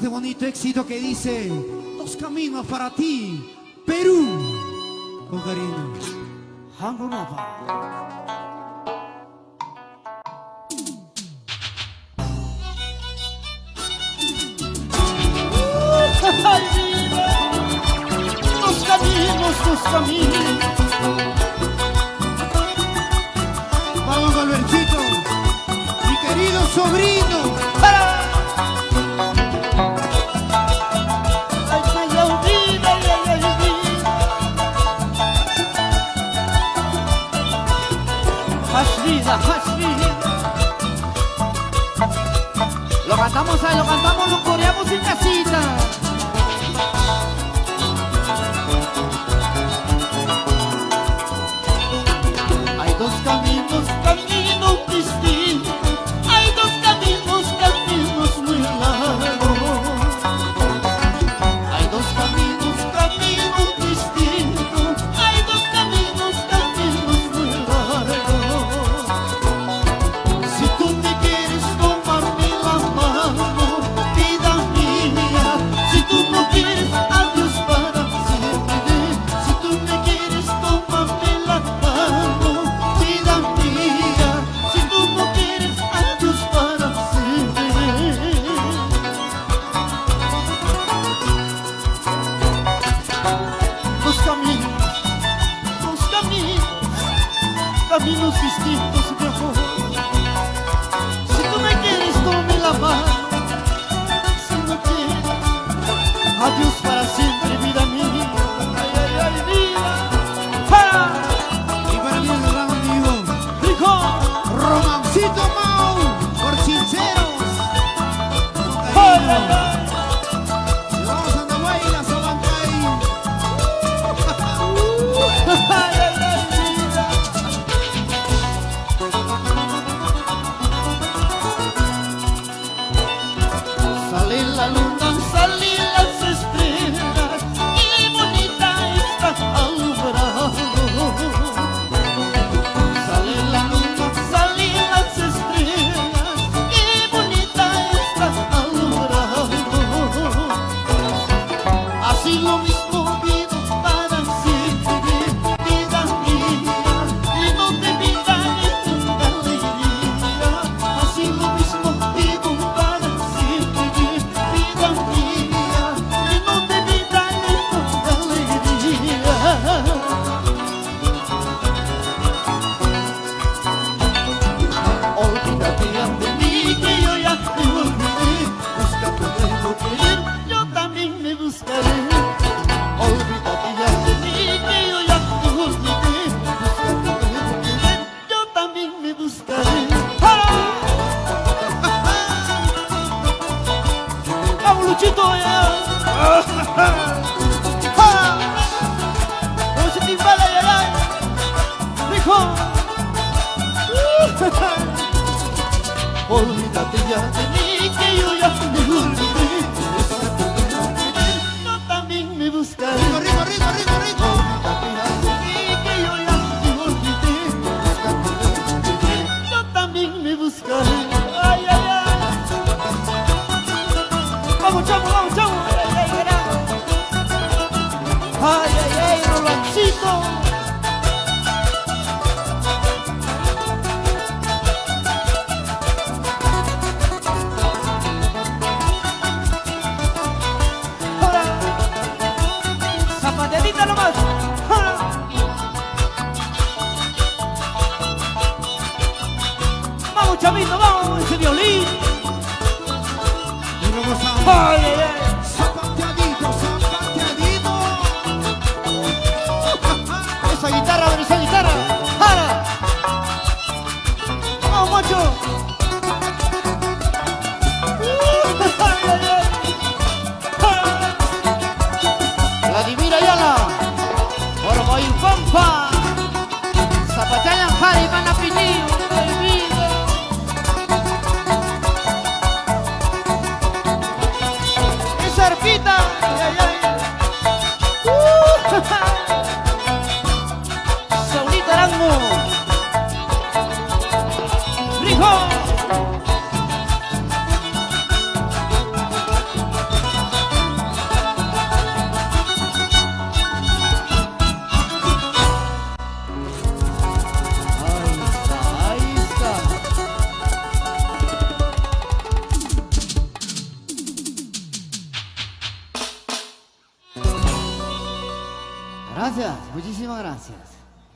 este bonito éxito que dice: dos caminos para ti, Perú. Con cariño. Dos caminos, dos caminos. Vamos, Albertito, mi querido sobrino. Lo cantamos ahí, lo cantamos, lo coreamos en casita. Hay dos caminos, caminos distintos. Hay dos caminos, caminos muy largos. Hay dos caminos, caminos distintos. Hay dos caminos, caminos muy largos. Si tú me quieres tomarme la mano, vida mía. Si tú no quieres, adiós para siempre. Si tú me quieres tomarme la mano, vida mía. Si tú no quieres, adiós para siempre. Dos caminos, caminos distintos, mi amor. Si tú me quieres, tome la mano. Si no quieres, adiós para siempre, vida mía. Ay, ay, ay, vida. ¡Para! Y para mí el gran amigo ¡Rico! Romancito Mau, por sinceros. Con ¡Ay, cariño. ay, ay! Y vamos a Nahuayla, Sabancay. ¡Ay, ay, ay, vida! Sale la luna, salen las estrellas, qué bonita está alumbrado. Sale la luna, salen las estrellas, qué bonita está alumbrado. Así lo mismo vivo para siempre, vida mía, lleno de vida y de alegría. Así lo mismo vivo para siempre, vida mía, lleno de vida y de alegría. Olvídate ya de mí, que yo ya te olvidé. Busca tu verbo querer, yo también me buscaré. Olvídate ya de mí, que yo ya te olvidé. Busca tu verbo querer, yo también me buscaré. ¡Para! ¡Vamos, Luchito, ya! ¡Para! ¡Vamos a timbala, ya, ya! ¡Rico! Olvídate ya de mí, que yo ya me olvidé. Busca tu verbo querer, yo también me buscaré. Rico, rico, rico, rico, rico. Olvídate ya de mí, que yo ya me olvidé. Busca tu verbo querer, yo también me buscaré. Ay, ay, ay. Vamos, chamo, vamos, chamo. Ay, ay, ay, ay, ay, ay, Rolancito. Ahora, zapateadita nomás. Ahora. Vamos, chamito, vamos, ese violín. Y vamos a Ay, ay, ay. zapateadito, zapateadito. Esa guitarra, a ver, esa guitarra. ¡Jara! ¡Vamos, macho! ¡Ay, ay, ay! ¡Jara! Vladimir Ayala, por Pampa, Zapateayan Jari, van a pinir, olvida. Gracias, muchísimas gracias.